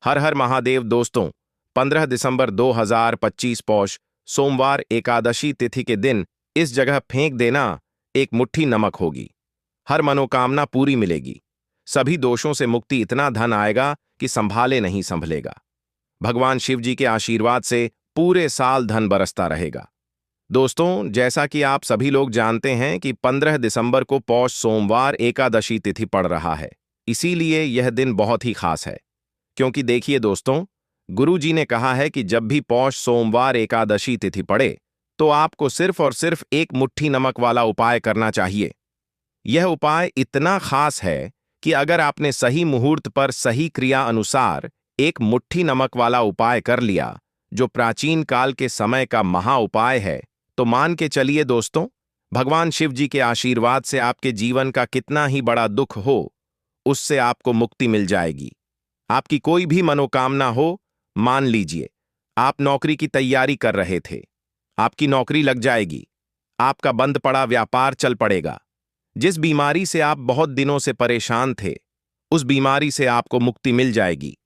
हर हर महादेव दोस्तों। 15 दिसंबर 2025 पौष सोमवार एकादशी तिथि के दिन इस जगह फेंक देना एक मुट्ठी नमक होगी। हर मनोकामना पूरी मिलेगी। सभी दोषों से मुक्ति, इतना धन आएगा कि संभाले नहीं संभलेगा। भगवान शिव जी के आशीर्वाद से पूरे साल धन बरसता रहेगा। दोस्तों, जैसा कि आप सभी लोग जानते हैं कि 15 दिसंबर को पौष सोमवार एकादशी तिथि पड़ रहा है। इसीलिए यह दिन बहुत ही खास है। क्योंकि देखिए दोस्तों, गुरु जी ने कहा है कि जब भी पौष सोमवार एकादशी तिथि पड़े तो आपको सिर्फ और सिर्फ एक मुट्ठी नमक वाला उपाय करना चाहिए। यह उपाय इतना खास है कि अगर आपने सही मुहूर्त पर सही क्रिया अनुसार एक मुट्ठी नमक वाला उपाय कर लिया, जो प्राचीन काल के समय का महा उपाय है, तो मान के चलिए दोस्तों, भगवान शिव जी के आशीर्वाद से आपके जीवन का कितना ही बड़ा दुख हो, उससे आपको मुक्ति मिल जाएगी। आपकी कोई भी मनोकामना हो, मान लीजिए आप नौकरी की तैयारी कर रहे थे, आपकी नौकरी लग जाएगी। आपका बंद पड़ा व्यापार चल पड़ेगा। जिस बीमारी से आप बहुत दिनों से परेशान थे, उस बीमारी से आपको मुक्ति मिल जाएगी।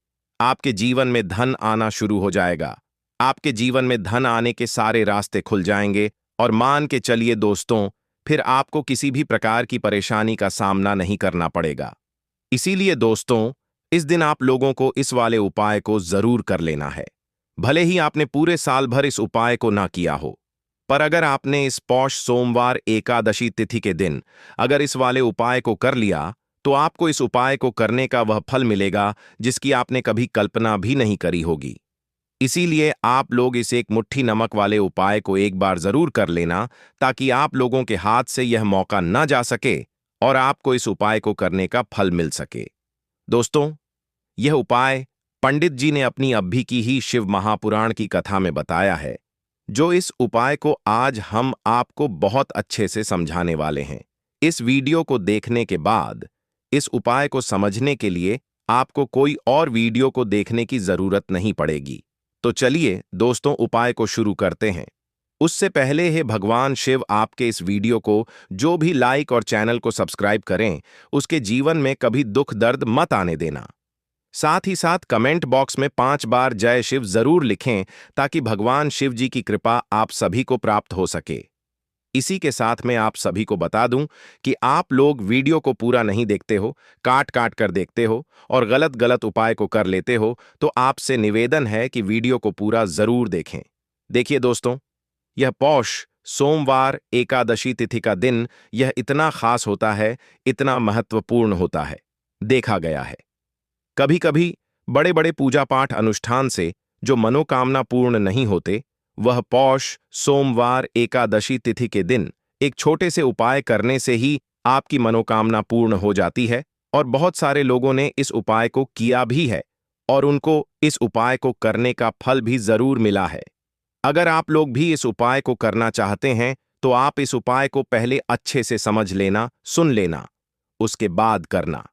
आपके जीवन में धन आना शुरू हो जाएगा। आपके जीवन में धन आने के सारे रास्ते खुल जाएंगे और मान के चलिए दोस्तों, फिर आपको किसी भी प्रकार की परेशानी का सामना नहीं करना पड़ेगा। इसीलिए दोस्तों, इस दिन आप लोगों को इस वाले उपाय को जरूर कर लेना है। भले ही आपने पूरे साल भर इस उपाय को ना किया हो, पर अगर आपने इस पौष सोमवार एकादशी तिथि के दिन अगर इस वाले उपाय को कर लिया, तो आपको इस उपाय को करने का वह फल मिलेगा जिसकी आपने कभी कल्पना भी नहीं करी होगी। इसीलिए आप लोग इस एक मुट्ठी नमक वाले उपाय को एक बार जरूर कर लेना, ताकि आप लोगों के हाथ से यह मौका न जा सके और आपको इस उपाय को करने का फल मिल सके। दोस्तों, यह उपाय पंडित जी ने अपनी अभी की ही शिव महापुराण की कथा में बताया है, जो इस उपाय को आज हम आपको बहुत अच्छे से समझाने वाले हैं। इस वीडियो को देखने के बाद इस उपाय को समझने के लिए आपको कोई और वीडियो को देखने की जरूरत नहीं पड़ेगी। तो चलिए दोस्तों, उपाय को शुरू करते हैं। उससे पहले है भगवान शिव आपके इस वीडियो को जो भी लाइक और चैनल को सब्सक्राइब करें, उसके जीवन में कभी दुख दर्द मत आने देना। साथ ही साथ कमेंट बॉक्स में 5 बार जय शिव जरूर लिखें, ताकि भगवान शिव जी की कृपा आप सभी को प्राप्त हो सके। इसी के साथ मैं आप सभी को बता दूं कि आप लोग वीडियो को पूरा नहीं देखते हो, काट काट कर देखते हो और गलत गलत उपाय को कर लेते हो, तो आपसे निवेदन है कि वीडियो को पूरा जरूर देखें। देखिए दोस्तों, यह पौष सोमवार एकादशी तिथि का दिन यह इतना खास होता है, इतना महत्वपूर्ण होता है। देखा गया है कभी कभी बड़े बड़े पूजा पाठ अनुष्ठान से जो मनोकामना पूर्ण नहीं होते, वह पौष सोमवार एकादशी तिथि के दिन एक छोटे से उपाय करने से ही आपकी मनोकामना पूर्ण हो जाती है। और बहुत सारे लोगों ने इस उपाय को किया भी है और उनको इस उपाय को करने का फल भी जरूर मिला है। अगर आप लोग भी इस उपाय को करना चाहते हैं, तो आप इस उपाय को पहले अच्छे से समझ लेना, सुन लेना, उसके बाद करना।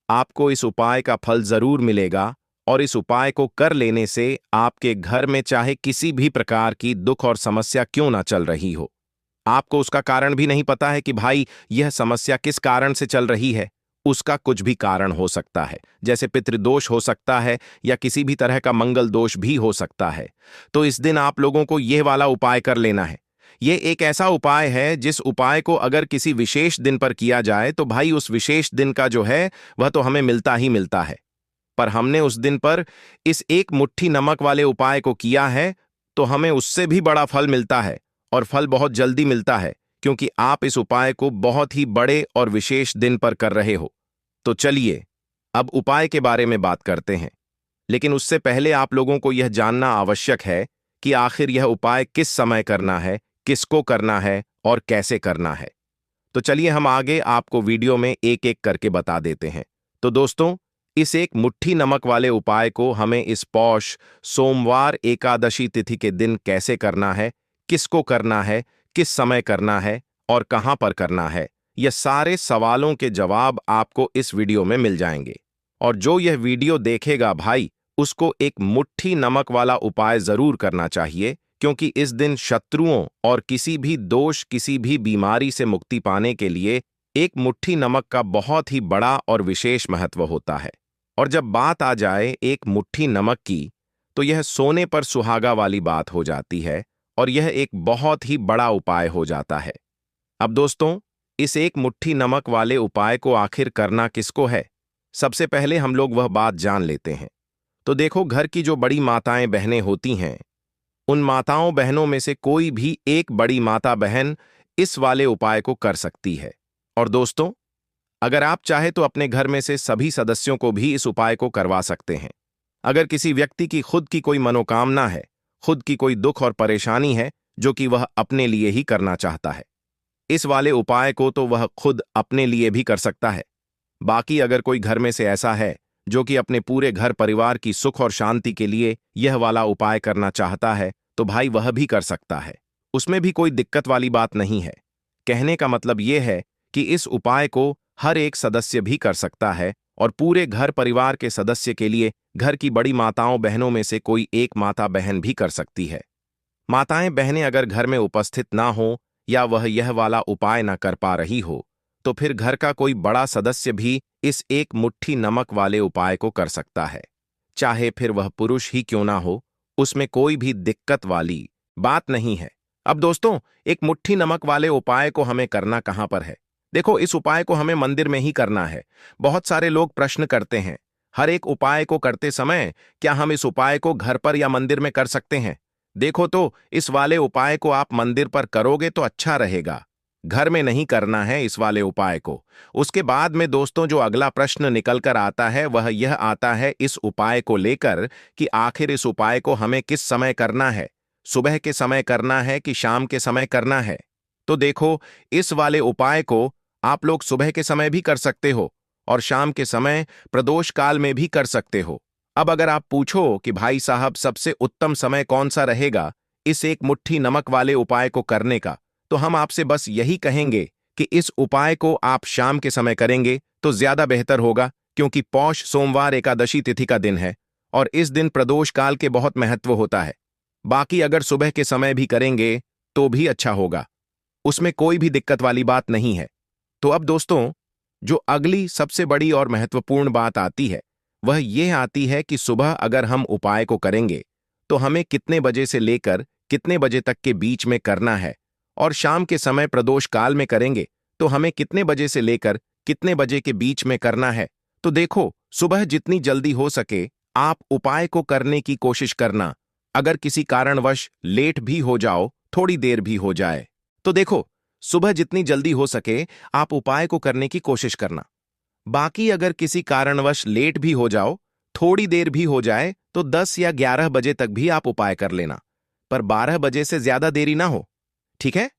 आपको इस उपाय का फल जरूर मिलेगा और इस उपाय को कर लेने से आपके घर में चाहे किसी भी प्रकार की दुख और समस्या क्यों ना चल रही हो, आपको उसका कारण भी नहीं पता है कि भाई यह समस्या किस कारण से चल रही है, उसका कुछ भी कारण हो सकता है, जैसे पितृदोष हो सकता है या किसी भी तरह का मंगल दोष भी हो सकता है। तो इस दिन आप लोगों को यह वाला उपाय कर लेना है। ये एक ऐसा उपाय है जिस उपाय को अगर किसी विशेष दिन पर किया जाए, तो भाई उस विशेष दिन का जो है वह तो हमें मिलता ही मिलता है। पर हमने उस दिन पर इस एक मुट्ठी नमक वाले उपाय को किया है, तो हमें उससे भी बड़ा फल मिलता है और फल बहुत जल्दी मिलता है, क्योंकि आप इस उपाय को बहुत ही बड़े और विशेष दिन पर कर रहे हो। तो चलिए अब उपाय के बारे में बात करते हैं। लेकिन उससे पहले आप लोगों को यह जानना आवश्यक है कि आखिर यह उपाय किस समय करना है, किसको करना है और कैसे करना है। तो चलिए हम आगे आपको वीडियो में एक एक करके बता देते हैं। तो दोस्तों, इस एक मुट्ठी नमक वाले उपाय को हमें इस पौष सोमवार एकादशी तिथि के दिन कैसे करना है, किसको करना है, किस समय करना है और कहां पर करना है, यह सारे सवालों के जवाब आपको इस वीडियो में मिल जाएंगे। और जो यह वीडियो देखेगा भाई, उसको एक मुट्ठी नमक वाला उपाय जरूर करना चाहिए, क्योंकि इस दिन शत्रुओं और किसी भी दोष, किसी भी बीमारी से मुक्ति पाने के लिए एक मुट्ठी नमक का बहुत ही बड़ा और विशेष महत्व होता है। और जब बात आ जाए एक मुट्ठी नमक की, तो यह सोने पर सुहागा वाली बात हो जाती है और यह एक बहुत ही बड़ा उपाय हो जाता है। अब दोस्तों, इस एक मुट्ठी नमक वाले उपाय को आखिर करना किसको है? सबसे पहले हम लोग वह बात जान लेते हैं। तो देखो, घर की जो बड़ी माताएं बहनें होती हैं, उन माताओं बहनों में से कोई भी एक बड़ी माता बहन इस वाले उपाय को कर सकती है। और दोस्तों, अगर आप चाहे तो अपने घर में से सभी सदस्यों को भी इस उपाय को करवा सकते हैं। अगर किसी व्यक्ति की खुद की कोई मनोकामना है, खुद की कोई दुख और परेशानी है जो कि वह अपने लिए ही करना चाहता है, इस वाले उपाय को तो वह खुद अपने लिए भी कर सकता है। बाकी अगर कोई घर में से ऐसा है जो कि अपने पूरे घर परिवार की सुख और शांति के लिए यह वाला उपाय करना चाहता है, तो भाई वह भी कर सकता है। उसमें भी कोई दिक्कत वाली बात नहीं है। कहने का मतलब यह है कि इस उपाय को हर एक सदस्य भी कर सकता है और पूरे घर परिवार के सदस्य के लिए घर की बड़ी माताओं बहनों में से कोई एक माता बहन भी कर सकती है। माताएं बहनें अगर घर में उपस्थित ना हो या वह यह वाला उपाय ना कर पा रही हो, तो फिर घर का कोई बड़ा सदस्य भी इस एक मुट्ठी नमक वाले उपाय को कर सकता है। चाहे फिर वह पुरुष ही क्यों ना हो, उसमें कोई भी दिक्कत वाली बात नहीं है। अब दोस्तों, एक मुट्ठी नमक वाले उपाय को हमें करना कहां पर है? देखो, इस उपाय को हमें मंदिर में ही करना है। बहुत सारे लोग प्रश्न करते हैं, हर एक उपाय को करते समय क्या हम इस उपाय को घर पर या मंदिर में कर सकते हैं? देखो, तो इस वाले उपाय को आप मंदिर पर करोगे तो अच्छा रहेगा। घर में नहीं करना है इस वाले उपाय को। उसके बाद में दोस्तों, जो अगला प्रश्न निकल कर आता है वह यह आता है इस उपाय को लेकर कि आखिर इस उपाय को हमें किस समय करना है? सुबह के समय करना है कि शाम के समय करना है? तो देखो, इस वाले उपाय को आप लोग सुबह के समय भी कर सकते हो और शाम के समय प्रदोष काल में भी कर सकते हो। अब अगर आप पूछो कि भाई साहब, सबसे उत्तम समय कौन सा रहेगा इस एक मुट्ठी नमक वाले उपाय को करने का, तो हम आपसे बस यही कहेंगे कि इस उपाय को आप शाम के समय करेंगे तो ज्यादा बेहतर होगा, क्योंकि पौष सोमवार एकादशी तिथि का दिन है और इस दिन प्रदोष काल के बहुत महत्व होता है। बाकी अगर सुबह के समय भी करेंगे तो भी अच्छा होगा, उसमें कोई भी दिक्कत वाली बात नहीं है। तो अब दोस्तों, जो अगली सबसे बड़ी और महत्वपूर्ण बात आती है वह यह आती है कि सुबह अगर हम उपाय को करेंगे तो हमें कितने बजे से लेकर कितने बजे तक के बीच में करना है, और शाम के समय प्रदोष काल में करेंगे तो हमें कितने बजे से लेकर कितने बजे के बीच में करना है। तो देखो, सुबह जितनी जल्दी हो सके आप उपाय को करने की कोशिश करना। अगर किसी कारणवश लेट भी हो जाओ, थोड़ी देर भी हो जाए, तो देखो, सुबह जितनी जल्दी हो सके आप उपाय को करने की कोशिश करना। बाकी अगर किसी कारणवश लेट भी हो जाओ, थोड़ी देर भी हो जाए, तो 10 या 11 बजे तक भी आप उपाय कर लेना, पर 12 बजे से ज्यादा देरी ना हो। ठीक है,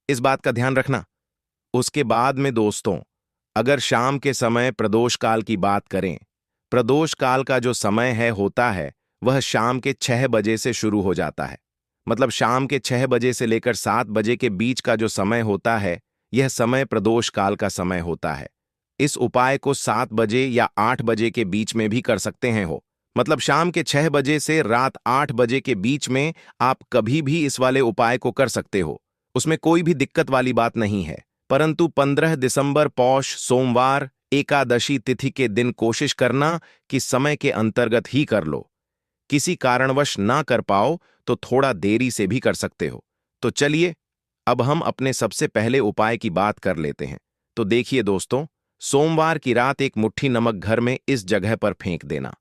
इस बात का ध्यान रखना। उसके बाद में दोस्तों, अगर शाम के समय प्रदोष काल की बात करें, प्रदोष काल का जो समय है होता है वह शाम के 6 बजे से शुरू हो जाता है। मतलब शाम के 6 बजे से लेकर 7 बजे के बीच का जो समय होता है, यह समय प्रदोष काल का समय होता है। इस उपाय को 7 बजे या 8 बजे के बीच में भी कर सकते हैं हो। मतलब शाम के 6 बजे से रात 8 बजे के बीच में आप कभी भी इस वाले उपाय को कर सकते हो, उसमें कोई भी दिक्कत वाली बात नहीं है। परंतु 15 दिसंबर पौष सोमवार एकादशी तिथि के दिन कोशिश करना कि समय के अंतर्गत ही कर लो। किसी कारणवश ना कर पाओ तो थोड़ा देरी से भी कर सकते हो। तो चलिए, अब हम अपने सबसे पहले उपाय की बात कर लेते हैं। तो देखिए दोस्तों, सोमवार की रात एक मुट्ठी नमक घर में इस जगह पर फेंक देना।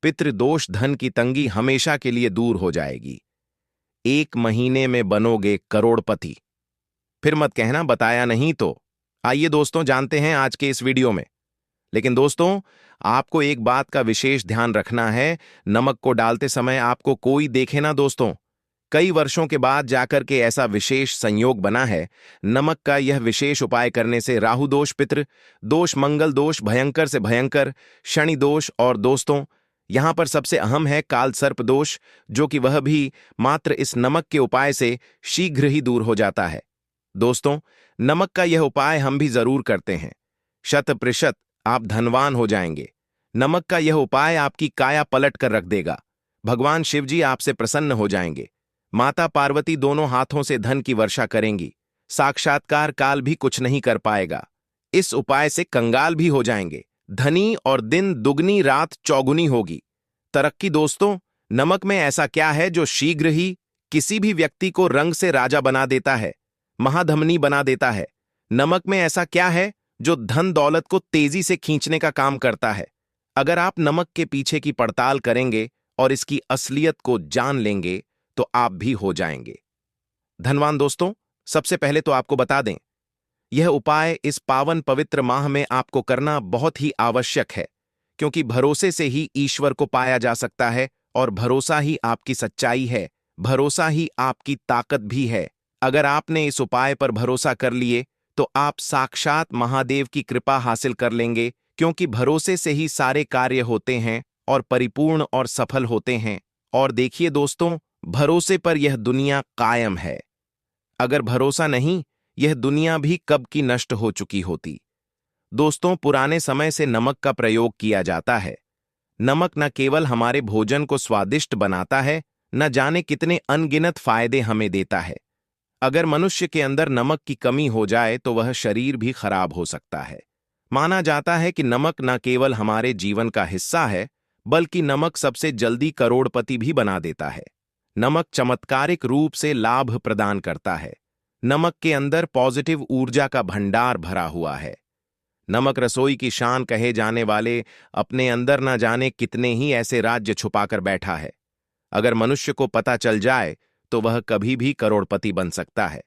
पितृदोष धन की तंगी हमेशा के लिए दूर हो जाएगी। 1 महीने में बनोगे करोड़पति। फिर मत कहना बताया नहीं तो। आइए दोस्तों, जानते हैं आज के इस वीडियो में। लेकिन दोस्तों, आपको एक बात का विशेष ध्यान रखना है, नमक को डालते समय आपको कोई देखे ना दोस्तों। कई वर्षों के बाद जाकर के ऐसा विशेष संयोग बना है। नमक का यह विशेष उपाय करने से राहु दोष, पितृ दोष, मंगल दोष, भयंकर से भयंकर शनि दोष, और दोस्तों यहां पर सबसे अहम है काल सर्प दोष, जो कि वह भी मात्र इस नमक के उपाय से शीघ्र ही दूर हो जाता है। दोस्तों, नमक का यह उपाय हम भी जरूर करते हैं। 100% आप धनवान हो जाएंगे। नमक का यह उपाय आपकी काया पलट कर रख देगा। भगवान शिवजी आपसे प्रसन्न हो जाएंगे। माता पार्वती दोनों हाथों से धन की वर्षा करेंगी। साक्षात्कार काल भी कुछ नहीं कर पाएगा। इस उपाय से कंगाल भी हो जाएंगे। धनी और दिन दुगनी रात चौगुनी होगी। तरक्की दोस्तों, नमक में ऐसा क्या है जो शीघ्र ही किसी भी व्यक्ति को रंग से राजा बना देता है, महाधमनी बना देता है? नमक में ऐसा क्या है जो धन दौलत को तेजी से खींचने का काम करता है? अगर आप नमक के पीछे की पड़ताल करेंगे और इसकी असलियत को जान लेंगे तो आप भी हो जाएंगे धनवान। दोस्तों, सबसे पहले तो आपको बता दें, यह उपाय इस पावन पवित्र माह में आपको करना बहुत ही आवश्यक है, क्योंकि भरोसे से ही ईश्वर को पाया जा सकता है और भरोसा ही आपकी सच्चाई है, भरोसा ही आपकी ताकत भी है। अगर आपने इस उपाय पर भरोसा कर लिए तो आप साक्षात महादेव की कृपा हासिल कर लेंगे, क्योंकि भरोसे से ही सारे कार्य होते हैं और परिपूर्ण और सफल होते हैं। और देखिए दोस्तों, भरोसे पर यह दुनिया कायम है। अगर भरोसा नहीं, यह दुनिया भी कब की नष्ट हो चुकी होती। दोस्तों, पुराने समय से नमक का प्रयोग किया जाता है। नमक न केवल हमारे भोजन को स्वादिष्ट बनाता है, न जाने कितने अनगिनत फायदे हमें देता है। अगर मनुष्य के अंदर नमक की कमी हो जाए तो वह शरीर भी खराब हो सकता है। माना जाता है कि नमक न केवल हमारे जीवन का हिस्सा है, बल्कि नमक सबसे जल्दी करोड़पति भी बना देता है। नमक चमत्कारिक रूप से लाभ प्रदान करता है। नमक के अंदर पॉजिटिव ऊर्जा का भंडार भरा हुआ है। नमक रसोई की शान कहे जाने वाले अपने अंदर न जाने कितने ही ऐसे राज्य छुपाकर बैठा है। अगर मनुष्य को पता चल जाए तो वह कभी भी करोड़पति बन सकता है।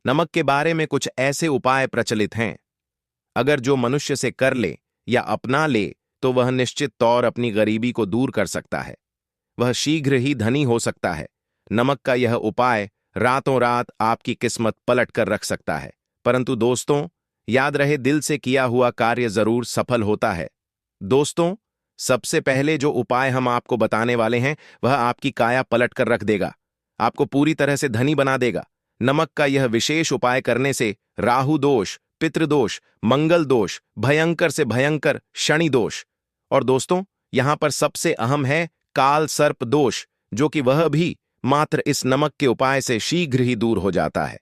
नमक के बारे में कुछ ऐसे उपाय प्रचलित हैं, अगर जो मनुष्य से कर ले या अपना ले तो वह निश्चित तौर अपनी गरीबी को दूर कर सकता है, वह शीघ्र ही धनी हो सकता है। नमक का यह उपाय रातों रात आपकी किस्मत पलट कर रख सकता है। परंतु दोस्तों, याद रहे, दिल से किया हुआ कार्य जरूर सफल होता है। दोस्तों, सबसे पहले जो उपाय हम आपको बताने वाले हैं वह आपकी काया पलट कर रख देगा, आपको पूरी तरह से धनी बना देगा। नमक का यह विशेष उपाय करने से राहु दोष, पितृदोष, मंगल दोष, भयंकर से भयंकर शनि दोष, और दोस्तों यहां पर सबसे अहम है काल सर्प दोष, जो कि वह भी मात्र इस नमक के उपाय से शीघ्र ही दूर हो जाता है।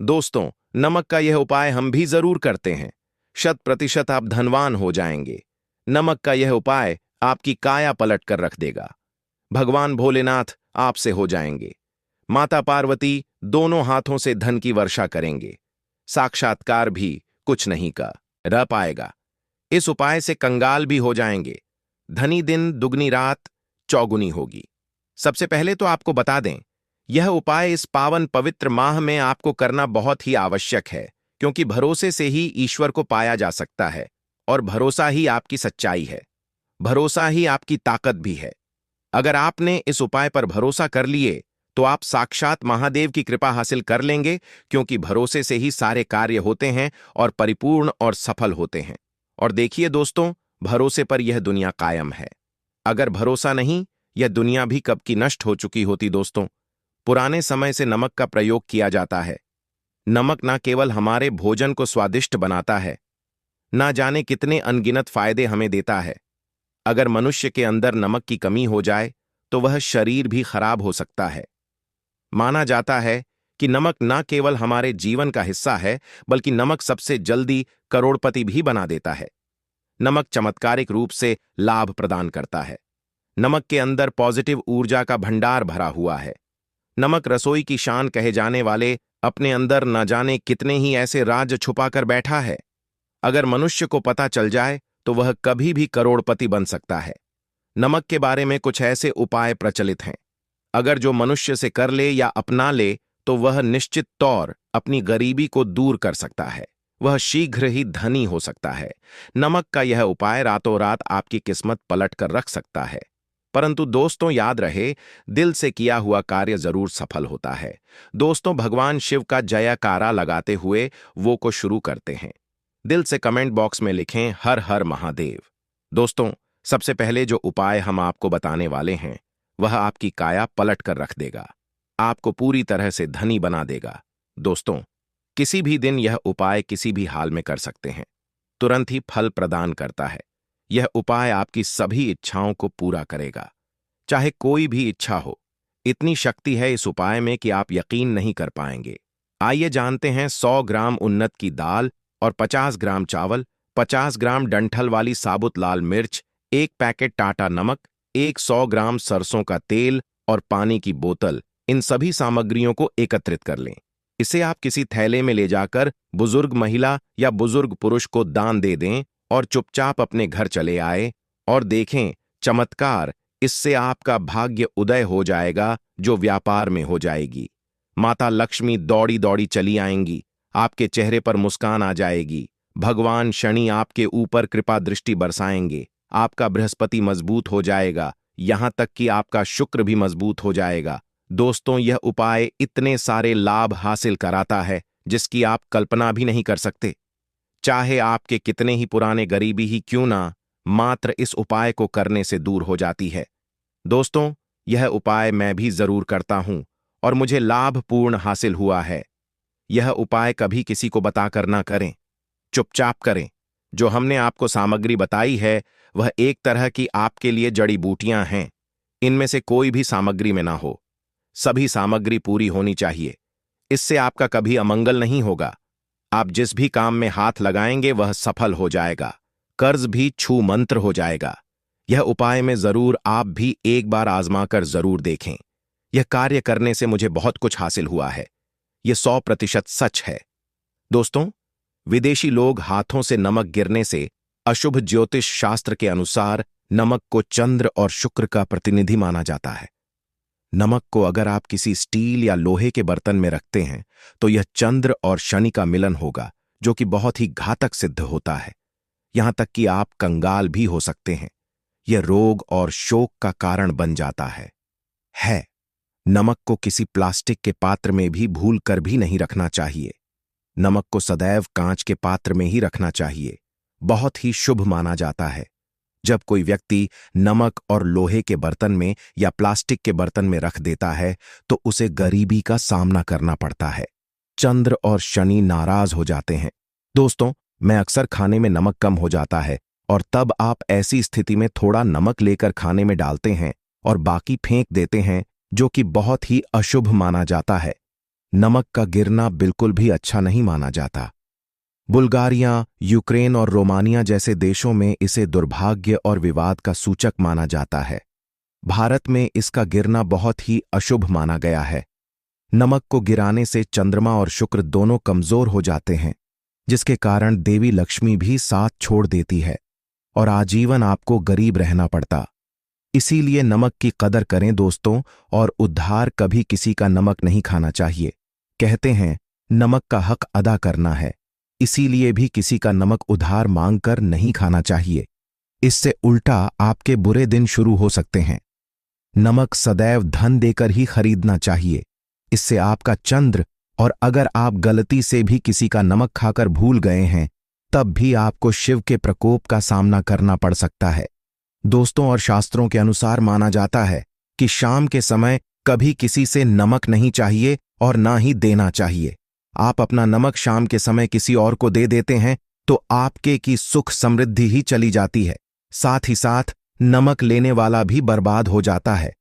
दोस्तों, नमक का यह उपाय हम भी जरूर करते हैं। 100% आप धनवान हो जाएंगे। नमक का यह उपाय आपकी काया पलट कर रख देगा। भगवान भोलेनाथ आपसे हो जाएंगे। माता पार्वती दोनों हाथों से धन की वर्षा करेंगे। साक्षात्कार भी कुछ नहीं का रह पाएगा। इस उपाय से कंगाल भी हो जाएंगे। धनी दिन दुगनी रात चौगुनी होगी। सबसे पहले तो आपको बता दें, यह उपाय इस पावन पवित्र माह में आपको करना बहुत ही आवश्यक है, क्योंकि भरोसे से ही ईश्वर को पाया जा सकता है और भरोसा ही आपकी सच्चाई है, भरोसा ही आपकी ताकत भी है। अगर आपने इस उपाय पर भरोसा कर लिए तो आप साक्षात महादेव की कृपा हासिल कर लेंगे, क्योंकि भरोसे से ही सारे कार्य होते हैं और परिपूर्ण और सफल होते हैं। और देखिए दोस्तों, भरोसे पर यह दुनिया कायम है। अगर भरोसा नहीं, यह दुनिया भी कब की नष्ट हो चुकी होती। दोस्तों, पुराने समय से नमक का प्रयोग किया जाता है। नमक न केवल हमारे भोजन को स्वादिष्ट बनाता है, ना जाने कितने अनगिनत फायदे हमें देता है। अगर मनुष्य के अंदर नमक की कमी हो जाए तो वह शरीर भी खराब हो सकता है। माना जाता है कि नमक न केवल हमारे जीवन का हिस्सा है, बल्कि नमक सबसे जल्दी करोड़पति भी बना देता है। नमक चमत्कारिक रूप से लाभ प्रदान करता है। नमक के अंदर पॉजिटिव ऊर्जा का भंडार भरा हुआ है। नमक रसोई की शान कहे जाने वाले अपने अंदर न जाने कितने ही ऐसे राज छुपाकर बैठा है। अगर मनुष्य को पता चल जाए तो वह कभी भी करोड़पति बन सकता है। नमक के बारे में कुछ ऐसे उपाय प्रचलित हैं, अगर जो मनुष्य से कर ले या अपना ले तो वह निश्चित तौर अपनी गरीबी को दूर कर सकता है, वह शीघ्र ही धनी हो सकता है। नमक का यह उपाय रातों रात आपकी किस्मत पलट कर रख सकता है। परंतु दोस्तों, याद रहे, दिल से किया हुआ कार्य जरूर सफल होता है। दोस्तों, भगवान शिव का जयकारा लगाते हुए वो को शुरू करते हैं। दिल से कमेंट बॉक्स में लिखें हर हर महादेव। दोस्तों, सबसे पहले जो उपाय हम आपको बताने वाले हैं वह आपकी काया पलट कर रख देगा, आपको पूरी तरह से धनी बना देगा। दोस्तों, किसी भी दिन यह उपाय किसी भी हाल में कर सकते हैं, तुरंत ही फल प्रदान करता है। यह उपाय आपकी सभी इच्छाओं को पूरा करेगा, चाहे कोई भी इच्छा हो। इतनी शक्ति है इस उपाय में कि आप यकीन नहीं कर पाएंगे। आइए जानते हैं 100 ग्राम उन्नत की दाल और 50 ग्राम चावल, 50 ग्राम डंठल वाली साबुत लाल मिर्च, 1 पैकेट टाटा नमक, 100 ग्राम सरसों का तेल और पानी की बोतल, इन सभी सामग्रियों को एकत्रित कर लें। इसे आप किसी थैले में ले जाकर बुजुर्ग महिला या बुजुर्ग पुरुष को दान दे दें और चुपचाप अपने घर चले आए और देखें चमत्कार, इससे आपका भाग्य उदय हो जाएगा जो व्यापार में हो जाएगी। माता लक्ष्मी दौड़ी दौड़ी चली आएंगी, आपके चेहरे पर मुस्कान आ जाएगी, भगवान शनि आपके ऊपर कृपा दृष्टि बरसाएंगे, आपका बृहस्पति मजबूत हो जाएगा, यहां तक कि आपका शुक्र भी मजबूत हो जाएगा। दोस्तों, यह उपाय इतने सारे लाभ हासिल कराता है जिसकी आप कल्पना भी नहीं कर सकते। चाहे आपके कितने ही पुराने गरीबी ही क्यों ना, मात्र इस उपाय को करने से दूर हो जाती है। दोस्तों, यह उपाय मैं भी जरूर करता हूं और मुझे लाभपूर्ण हासिल हुआ है। यह उपाय कभी किसी को बताकर ना करें, चुपचाप करें। जो हमने आपको सामग्री बताई है वह एक तरह की आपके लिए जड़ी बूटियां हैं। इनमें से कोई भी सामग्री में ना हो, सभी सामग्री पूरी होनी चाहिए। इससे आपका कभी अमंगल नहीं होगा। आप जिस भी काम में हाथ लगाएंगे वह सफल हो जाएगा, कर्ज भी छू मंत्र हो जाएगा। यह उपाय में जरूर आप भी एक बार आजमाकर जरूर देखें। यह कार्य करने से मुझे बहुत कुछ हासिल हुआ है। यह 100% सच है। दोस्तों, विदेशी लोग हाथों से नमक गिरने से अशुभ ज्योतिष शास्त्र के अनुसार नमक को चंद्र और शुक्र का प्रतिनिधि माना जाता है। नमक को अगर आप किसी स्टील या लोहे के बर्तन में रखते हैं तो यह चंद्र और शनि का मिलन होगा, जो कि बहुत ही घातक सिद्ध होता है। यहां तक कि आप कंगाल भी हो सकते हैं। यह रोग और शोक का कारण बन जाता है। नमक को किसी प्लास्टिक के पात्र में भी भूल कर भी नहीं रखना चाहिए। नमक को सदैव कांच के पात्र में ही रखना चाहिए। बहुत ही शुभ माना जाता है। जब कोई व्यक्ति नमक और लोहे के बर्तन में या प्लास्टिक के बर्तन में रख देता है तो उसे गरीबी का सामना करना पड़ता है। चंद्र और शनि नाराज हो जाते हैं। दोस्तों, मैं अक्सर खाने में नमक कम हो जाता है और तब आप ऐसी स्थिति में थोड़ा नमक लेकर खाने में डालते हैं और बाकी फेंक देते हैं, जो कि बहुत ही अशुभ माना जाता है। नमक का गिरना बिल्कुल भी अच्छा नहीं माना जाता। बुल्गारिया, यूक्रेन और रोमानिया जैसे देशों में इसे दुर्भाग्य और विवाद का सूचक माना जाता है। भारत में इसका गिरना बहुत ही अशुभ माना गया है। नमक को गिराने से चंद्रमा और शुक्र दोनों कमजोर हो जाते हैं, जिसके कारण देवी लक्ष्मी भी साथ छोड़ देती है और आजीवन आपको गरीब रहना पड़ता। इसीलिए नमक की कदर करें दोस्तों, और उधार कभी किसी का नमक नहीं खाना चाहिए। कहते हैं नमक का हक अदा करना है, इसीलिए भी किसी का नमक उधार मांगकर नहीं खाना चाहिए। इससे उल्टा आपके बुरे दिन शुरू हो सकते हैं। नमक सदैव धन देकर ही खरीदना चाहिए, इससे आपका चंद्र, और अगर आप गलती से भी किसी का नमक खाकर भूल गए हैं तब भी आपको शिव के प्रकोप का सामना करना पड़ सकता है। दोस्तों, और शास्त्रों के अनुसार माना जाता है कि शाम के समय कभी किसी से नमक नहीं चाहिए और ना ही देना चाहिए। आप अपना नमक शाम के समय किसी और को दे देते हैं तो आपके की सुख समृद्धि ही चली जाती है, साथ ही साथ नमक लेने वाला भी बर्बाद हो जाता है।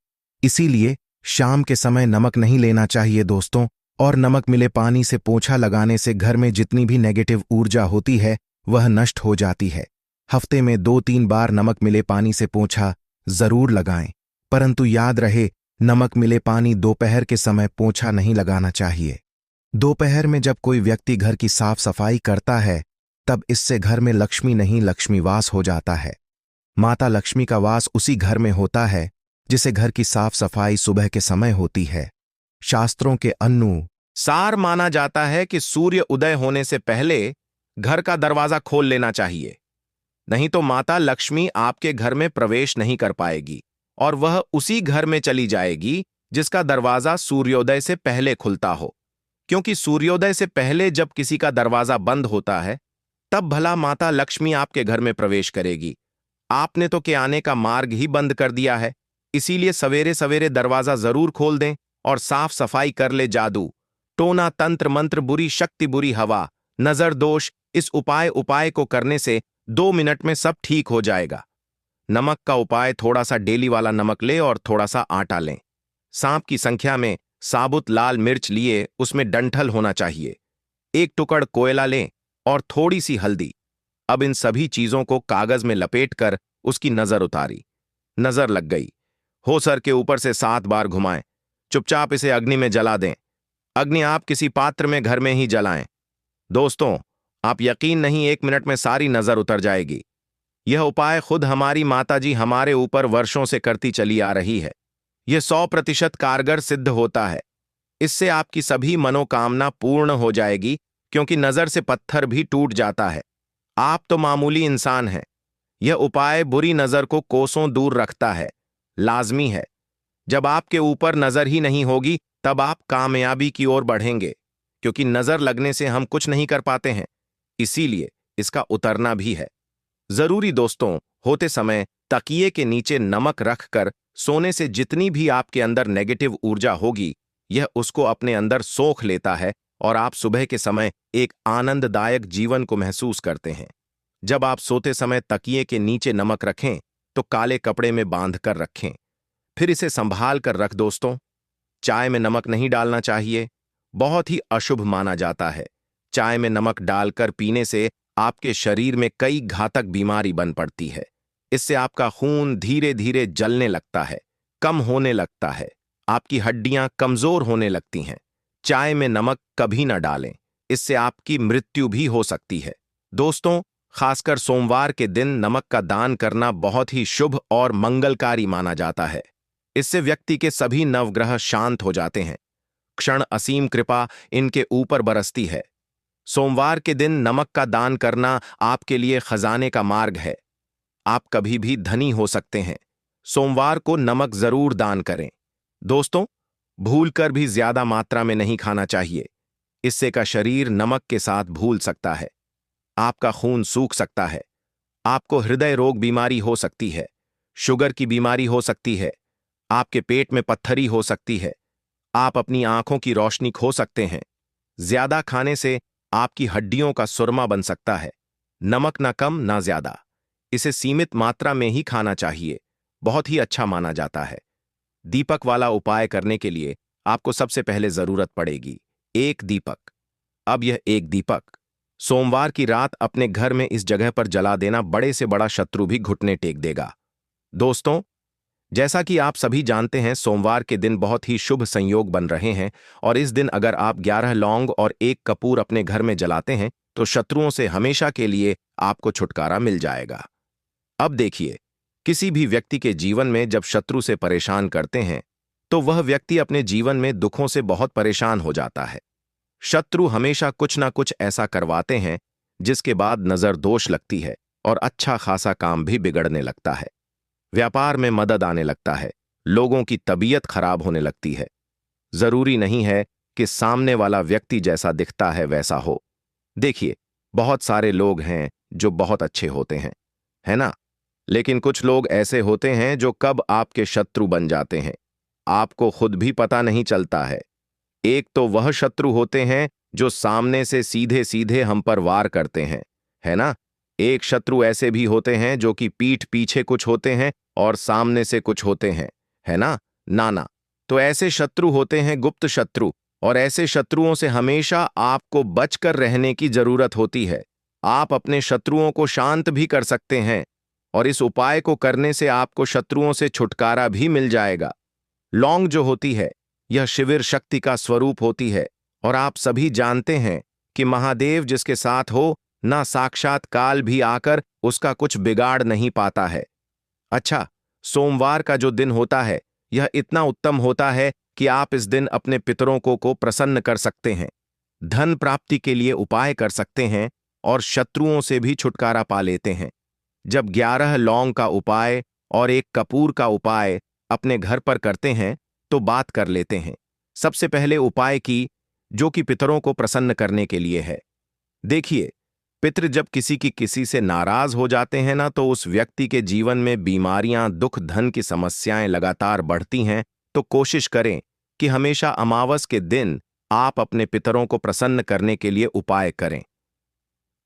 इसीलिए शाम के समय नमक नहीं लेना चाहिए दोस्तों। और नमक मिले पानी से पोंछा लगाने से घर में जितनी भी नेगेटिव ऊर्जा होती है वह नष्ट हो जाती है। हफ्ते में 2-3 बार नमक मिले पानी से पोंछा जरूर लगाएं, परंतु याद रहे नमक मिले पानी दोपहर के समय पोंछा नहीं लगाना चाहिए। दोपहर में जब कोई व्यक्ति घर की साफ सफाई करता है तब इससे घर में लक्ष्मी नहीं लक्ष्मी वास हो जाता है। माता लक्ष्मी का वास उसी घर में होता है जिसे घर की साफ सफाई सुबह के समय होती है। शास्त्रों के अनुसार माना जाता है कि सूर्य उदय होने से पहले घर का दरवाजा खोल लेना चाहिए, नहीं तो माता लक्ष्मी आपके घर में प्रवेश नहीं कर पाएगी और वह उसी घर में चली जाएगी जिसका दरवाजा सूर्योदय से पहले खुलता हो। क्योंकि सूर्योदय से पहले जब किसी का दरवाजा बंद होता है तब भला माता लक्ष्मी आपके घर में प्रवेश करेगी। आपने तो के आने का मार्ग ही बंद कर दिया है। इसीलिए सवेरे सवेरे दरवाजा जरूर खोल दें और साफ सफाई कर ले। जादू टोना तंत्र मंत्र बुरी शक्ति बुरी हवा नजर दोष, इस उपाय को करने से 2 मिनट में सब ठीक हो जाएगा। नमक का उपाय, थोड़ा सा डेली वाला नमक ले और थोड़ा सा आटा लें। सांप की संख्या में साबुत लाल मिर्च लिए, उसमें डंठल होना चाहिए। 1 टुकड़ कोयला लें और थोड़ी सी हल्दी। अब इन सभी चीजों को कागज में लपेटकर उसकी नजर उतारी। नजर लग गई। हो सर के ऊपर से 7 बार घुमाएं। चुपचाप इसे अग्नि में जला दें। अग्नि आप किसी पात्र में घर में ही जलाएं। दोस्तों, आप यकीन नहीं, 1 मिनट में सारी नजर उतर जाएगी। यह उपाय खुद हमारी माताजी हमारे ऊपर वर्षों से करती चली आ रही है। यह 100% कारगर सिद्ध होता है। इससे आपकी सभी मनोकामना पूर्ण हो जाएगी, क्योंकि नजर से पत्थर भी टूट जाता है। आप तो मामूली इंसान हैं। यह उपाय बुरी नजर को कोसों दूर रखता है। लाजमी है। जब आपके ऊपर नजर ही नहीं होगी, तब आप कामयाबी की ओर बढ़ेंगे, क्योंकि नजर लगने से हम कुछ नहीं कर पाते हैं। इसीलिए इसका उतरना भी है जरूरी। दोस्तों, होते समय तकिए के नीचे नमक रखकर सोने से जितनी भी आपके अंदर नेगेटिव ऊर्जा होगी, यह उसको अपने अंदर सोख लेता है और आप सुबह के समय एक आनंददायक जीवन को महसूस करते हैं। जब आप सोते समय तकिए के नीचे नमक रखें तो काले कपड़े में बांध कर रखें, फिर इसे संभाल कर रख। दोस्तों, चाय में नमक नहीं डालना चाहिए, बहुत ही अशुभ माना जाता है। चाय में नमक डालकर पीने से आपके शरीर में कई घातक बीमारी बन पड़ती है। इससे आपका खून धीरे धीरे जलने लगता है, कम होने लगता है, आपकी हड्डियां कमजोर होने लगती हैं। चाय में नमक कभी न डालें, इससे आपकी मृत्यु भी हो सकती है। दोस्तों, खासकर सोमवार के दिन नमक का दान करना बहुत ही शुभ और मंगलकारी माना जाता है। इससे व्यक्ति के सभी नवग्रह शांत हो जाते हैं। क्षण असीम कृपा इनके ऊपर बरसती है। सोमवार के दिन नमक का दान करना आपके लिए खजाने का मार्ग है। आप कभी भी धनी हो सकते हैं। सोमवार को नमक जरूर दान करें। दोस्तों, भूलकर भी ज्यादा मात्रा में नहीं खाना चाहिए। इससे का शरीर नमक के साथ भूल सकता है। आपका खून सूख सकता है। आपको हृदय रोग बीमारी हो सकती है, शुगर की बीमारी हो सकती है, आपके पेट में पत्थरी हो सकती है, आप अपनी आंखों की रोशनी खो सकते हैं। ज्यादा खाने से आपकी हड्डियों का सुरमा बन सकता है। नमक ना कम ना ज्यादा, इसे सीमित मात्रा में ही खाना चाहिए। बहुत ही अच्छा माना जाता है। दीपक वाला उपाय करने के लिए आपको सबसे पहले जरूरत पड़ेगी एक दीपक। अब यह एक दीपक सोमवार की रात अपने घर में इस जगह पर जला देना बड़े से बड़ा शत्रु भी घुटने टेक देगा। दोस्तों, जैसा कि आप सभी जानते हैं, सोमवार के दिन बहुत ही शुभ संयोग बन रहे हैं और इस दिन अगर आप 11 लौंग और 1 कपूर अपने घर में जलाते हैं तो शत्रुओं से हमेशा के लिए आपको छुटकारा मिल जाएगा। अब देखिए, किसी भी व्यक्ति के जीवन में जब शत्रु से परेशान करते हैं तो वह व्यक्ति अपने जीवन में दुखों से बहुत परेशान हो जाता है। शत्रु हमेशा कुछ ना कुछ ऐसा करवाते हैं जिसके बाद नजर दोष लगती है और अच्छा खासा काम भी बिगड़ने लगता है। व्यापार में मदद आने लगता है, लोगों की तबीयत खराब होने लगती है। जरूरी नहीं है कि सामने वाला व्यक्ति जैसा दिखता है वैसा हो। देखिए, बहुत सारे लोग हैं जो बहुत अच्छे होते हैं, है ना? लेकिन कुछ लोग ऐसे होते हैं जो कब आपके शत्रु बन जाते हैं, आपको खुद भी पता नहीं चलता है। एक तो वह शत्रु होते हैं जो सामने से सीधे सीधे हम पर वार करते हैं, है ना? एक शत्रु ऐसे भी होते हैं जो कि पीठ पीछे कुछ होते हैं और सामने से कुछ होते हैं, है ना? नाना। तो ऐसे शत्रु होते हैं गुप्त शत्रु, और ऐसे शत्रुओं से हमेशा आपको बचकर रहने की जरूरत होती है। आप अपने शत्रुओं को शांत भी कर सकते हैं और इस उपाय को करने से आपको शत्रुओं से छुटकारा भी मिल जाएगा। लौंग जो होती है, यह शिविर शक्ति का स्वरूप होती है और आप सभी जानते हैं कि महादेव जिसके साथ हो, ना साक्षात काल भी आकर उसका कुछ बिगाड़ नहीं पाता है। अच्छा, सोमवार का जो दिन होता है यह इतना उत्तम होता है कि आप इस दिन अपने पितरों को प्रसन्न कर सकते हैं, धन प्राप्ति के लिए उपाय कर सकते हैं और शत्रुओं से भी छुटकारा पा लेते हैं। जब 11 लौंग का उपाय और 1 कपूर का उपाय अपने घर पर करते हैं तो बात कर लेते हैं। सबसे पहले उपाय की, जो कि पितरों को प्रसन्न करने के लिए है। देखिए, पितृ जब किसी से नाराज हो जाते हैं ना, तो उस व्यक्ति के जीवन में बीमारियां, दुख, धन की समस्याएं लगातार बढ़ती हैं। तो कोशिश करें कि हमेशा अमावस के दिन आप अपने पितरों को प्रसन्न करने के लिए उपाय करें।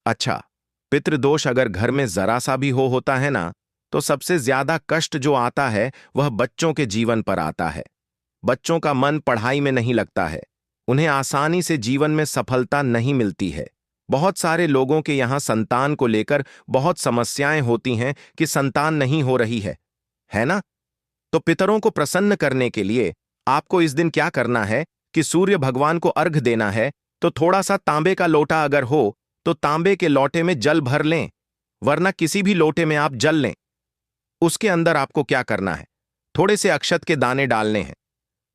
अच्छा, पितृदोष अगर घर में जरा सा भी होता है ना, तो सबसे ज्यादा कष्ट जो आता है वह बच्चों के जीवन पर आता है। बच्चों का मन पढ़ाई में नहीं लगता है, उन्हें आसानी से जीवन में सफलता नहीं मिलती है। बहुत सारे लोगों के यहाँ संतान को लेकर बहुत समस्याएं होती हैं कि संतान नहीं हो रही है ना? तो पितरों को प्रसन्न करने के लिए आपको इस दिन क्या करना है कि सूर्य भगवान को अर्घ देना है। तो थोड़ा सा तांबे का लोटा अगर हो तो तांबे के लोटे में जल भर लें, वरना किसी भी लोटे में आप जल लें। उसके अंदर आपको क्या करना है, थोड़े से अक्षत के दाने डालने हैं,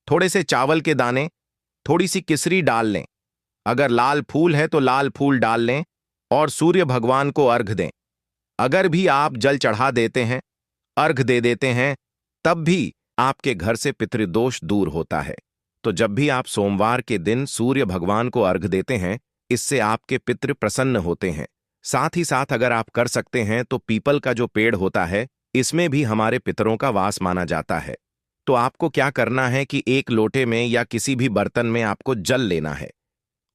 थोड़े से चावल के दाने, थोड़ी सी किसरी डाल लें। अगर लाल फूल है तो लाल फूल डाल लें और सूर्य भगवान को अर्घ दें। अगर भी आप जल चढ़ा देते हैं, अर्घ दे देते हैं, तब भी आपके घर से पितृदोष दूर होता है। तो जब भी आप सोमवार के दिन सूर्य भगवान को अर्घ देते हैं, इससे आपके पितृ प्रसन्न होते हैं। साथ ही साथ अगर आप कर सकते हैं तो पीपल का जो पेड़ होता है, इसमें भी हमारे पितरों का वास माना जाता है। तो आपको क्या करना है कि एक लोटे में या किसी भी बर्तन में आपको जल लेना है।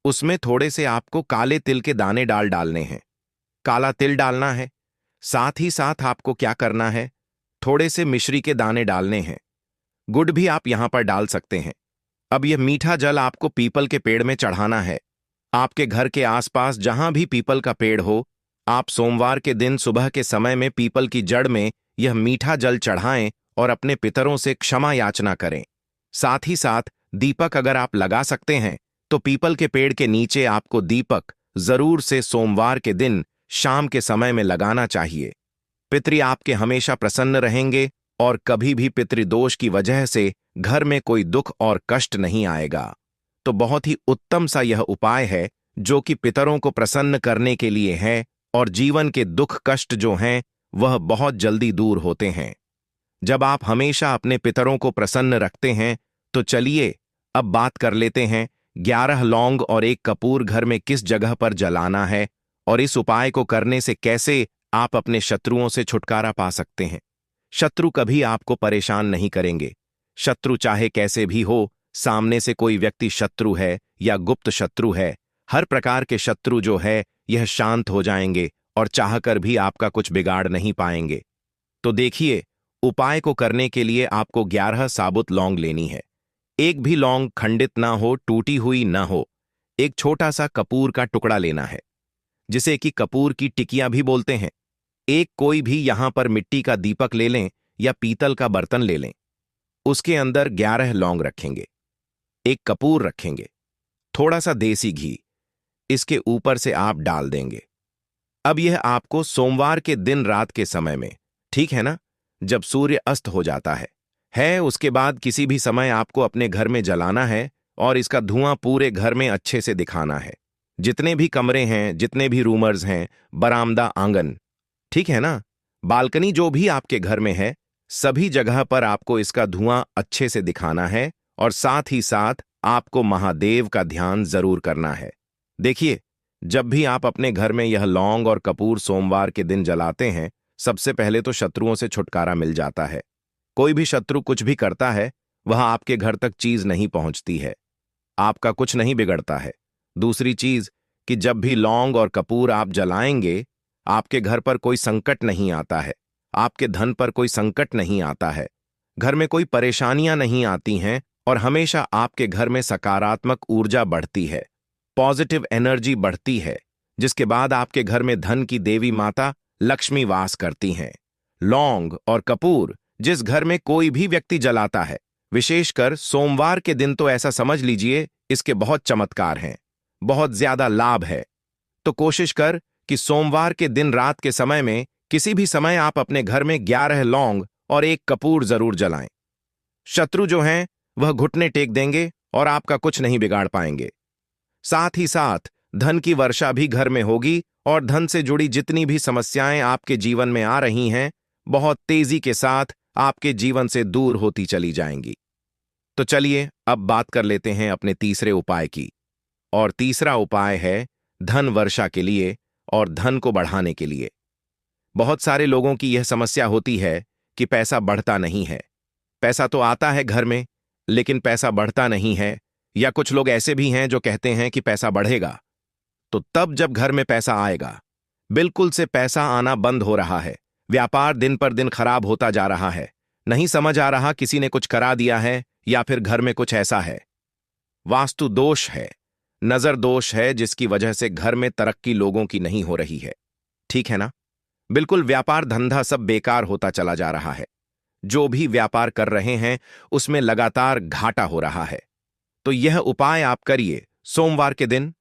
उसमें थोड़े से आपको काले तिल के दाने डालने हैं, काला तिल डालना है। साथ ही साथ आपको क्या करना है, थोड़े से मिश्री के दाने डालने हैं। गुड़ भी आप यहां पर डाल सकते हैं। अब यह मीठा जल आपको पीपल के पेड़ में चढ़ाना है। आपके घर के आसपास जहां भी पीपल का पेड़ हो, आप सोमवार के दिन सुबह के समय में पीपल की जड़ में यह मीठा जल चढ़ाएं और अपने पितरों से क्षमा याचना करें। साथ ही साथ दीपक अगर आप लगा सकते हैं तो पीपल के पेड़ के नीचे आपको दीपक जरूर से सोमवार के दिन शाम के समय में लगाना चाहिए। पितृ आपके हमेशा प्रसन्न रहेंगे और कभी भी पितृदोष की वजह से घर में कोई दुख और कष्ट नहीं आएगा। तो बहुत ही उत्तम सा यह उपाय है जो कि पितरों को प्रसन्न करने के लिए है और जीवन के दुख कष्ट जो हैं वह बहुत जल्दी दूर होते हैं। जब आप हमेशा अपने पितरों को प्रसन्न रखते हैं तो चलिए अब बात कर लेते हैं 11 लौंग और 1 कपूर घर में किस जगह पर जलाना है और इस उपाय को करने से कैसे आप अपने शत्रुओं से छुटकारा पा सकते हैं। शत्रु कभी आपको परेशान नहीं करेंगे। शत्रु चाहे कैसे भी हो, सामने से कोई व्यक्ति शत्रु है या गुप्त शत्रु है, हर प्रकार के शत्रु जो है यह शांत हो जाएंगे और चाहकर भी आपका कुछ बिगाड़ नहीं पाएंगे। तो देखिए, उपाय को करने के लिए आपको 11 साबुत लौंग लेनी है। एक भी लौंग खंडित ना हो, टूटी हुई ना हो। एक छोटा सा कपूर का टुकड़ा लेना है, जिसे कि कपूर की टिकिया भी बोलते हैं। एक कोई भी यहां पर मिट्टी का दीपक ले लें या पीतल का बर्तन ले लें। उसके अंदर 11 लौंग रखेंगे, एक कपूर रखेंगे, थोड़ा सा देसी घी इसके ऊपर से आप डाल देंगे। अब यह आपको सोमवार के दिन रात के समय में, ठीक है ना, जब सूर्य अस्त हो जाता है उसके बाद किसी भी समय आपको अपने घर में जलाना है और इसका धुआं पूरे घर में अच्छे से दिखाना है। जितने भी कमरे हैं, जितने भी रूमर्स हैं, बरामदा, आंगन, ठीक है ना, बालकनी जो भी आपके घर में है, सभी जगह पर आपको इसका धुआं अच्छे से दिखाना है और साथ ही साथ आपको महादेव का ध्यान जरूर करना है। देखिए, जब भी आप अपने घर में यह लौंग और कपूर सोमवार के दिन जलाते हैं, सबसे पहले तो शत्रुओं से छुटकारा मिल जाता है। कोई भी शत्रु कुछ भी करता है, वह आपके घर तक चीज नहीं पहुंचती है, आपका कुछ नहीं बिगड़ता है। दूसरी चीज कि जब भी लौंग और कपूर आप जलाएंगे, आपके घर पर कोई संकट नहीं आता है, आपके धन पर कोई संकट नहीं आता है, घर में कोई परेशानियां नहीं आती हैं और हमेशा आपके घर में सकारात्मक ऊर्जा बढ़ती है, पॉजिटिव एनर्जी बढ़ती है, जिसके बाद आपके घर में धन की देवी माता लक्ष्मी वास करती हैं। लौंग और कपूर जिस घर में कोई भी व्यक्ति जलाता है, विशेषकर सोमवार के दिन, तो ऐसा समझ लीजिए इसके बहुत चमत्कार हैं, बहुत ज्यादा लाभ है। तो कोशिश कर कि सोमवार के दिन रात के समय में किसी भी समय आप अपने घर में 11 लौंग और 1 कपूर जरूर जलाएं। शत्रु जो हैं वह घुटने टेक देंगे और आपका कुछ नहीं बिगाड़ पाएंगे। साथ ही साथ धन की वर्षा भी घर में होगी और धन से जुड़ी जितनी भी समस्याएं आपके जीवन में आ रही हैं, बहुत तेजी के साथ आपके जीवन से दूर होती चली जाएंगी। तो चलिए अब बात कर लेते हैं अपने तीसरे उपाय की। और तीसरा उपाय है धन वर्षा के लिए और धन को बढ़ाने के लिए। बहुत सारे लोगों की यह समस्या होती है कि पैसा बढ़ता नहीं है। पैसा तो आता है घर में, लेकिन पैसा बढ़ता नहीं है। या कुछ लोग ऐसे भी हैं जो कहते हैं कि पैसा बढ़ेगा। तो तब जब घर में पैसा आएगा, बिल्कुल से पैसा आना बंद हो रहा है, व्यापार दिन पर दिन खराब होता जा रहा है, नहीं समझ आ रहा किसी ने कुछ करा दिया है या फिर घर में कुछ ऐसा है, वास्तु दोष है, नजर दोष है जिसकी वजह से घर में तरक्की लोगों की नहीं हो रही है। ठीक है ना? बिल्कुल व्यापार धंधा सब बेकार होता चला जा रहा है। जो भी व्यापार कर रहे हैं उसमें लगातार घाटा हो रहा है। तो यह उपाय आप करिए सोमवार के दिन,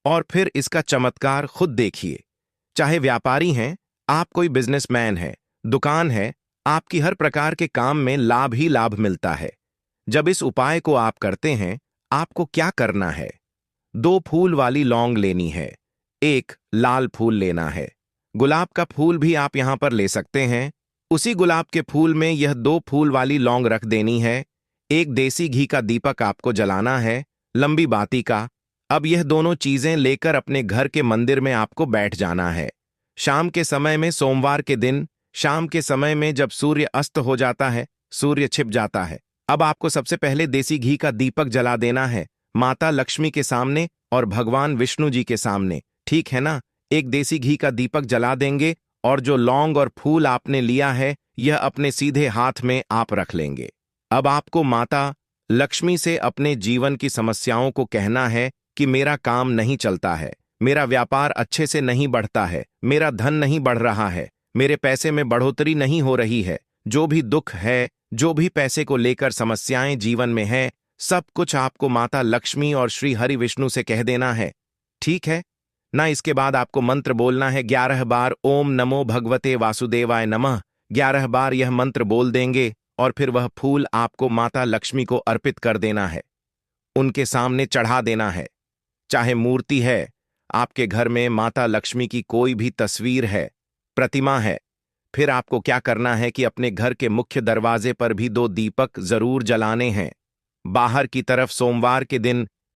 और फिर इसका चमत्कार खुद देखिए। चाहे व्यापारी हैं, आप कोई बिजनेसमैन है, दुकान है, आपकी हर प्रकार के काम में लाभ ही लाभ मिलता है। जब इस उपाय को आप करते हैं, आपको क्या करना है? 2 फूल वाली लौंग लेनी है, 1 लाल फूल लेना है। गुलाब का फूल भी आप यहां पर ले सकते हैं। उसी गुलाब के फूल में यह 2 फूल वाली लौंग रख देनी है। एक देसी घी का दीपक आपको जलाना है, लंबी बाती का। अब यह दोनों चीजें लेकर अपने घर के मंदिर में आपको बैठ जाना है। शाम के समय में, सोमवार के दिन शाम के समय में जब सूर्य अस्त हो जाता है, सूर्य छिप जाता है, अब आपको सबसे पहले देसी घी का दीपक जला देना है, माता लक्ष्मी के सामने और भगवान विष्णु जी के सामने। ठीक है ना? एक देसी घी का दीपक जला देंगे और जो लौंग और फूल आपने लिया है यह अपने सीधे हाथ में आप रख लेंगे। अब आपको माता लक्ष्मी से अपने जीवन की समस्याओं को कहना है कि मेरा काम नहीं चलता है, मेरा व्यापार अच्छे से नहीं बढ़ता है, मेरा धन नहीं बढ़ रहा है, मेरे पैसे में बढ़ोतरी नहीं हो रही है, जो भी दुख है, जो भी पैसे को लेकर समस्याएं जीवन में है, सब कुछ आपको माता लक्ष्मी और श्री हरि विष्णु से कह देना है। ठीक है ना? इसके बाद आपको मंत्र बोलना है 11 बार, ओम नमो भगवते वासुदेवाय नमः। 11 बार यह मंत्र बोल देंगे और फिर वह फूल आपको माता लक्ष्मी को अर्पित कर देना है, उनके सामने चढ़ा देना है। चाहे मूर्ति है, आपके घर में माता लक्ष्मी की कोई भी तस्वीर है, प्रतिमा है, फिर आपको क्या करना है कि अपने घर के मुख्य दरवाजे पर भी 2 दीपक जरूर जलाने हैं। बाहर की तरफ सोमवार के दिन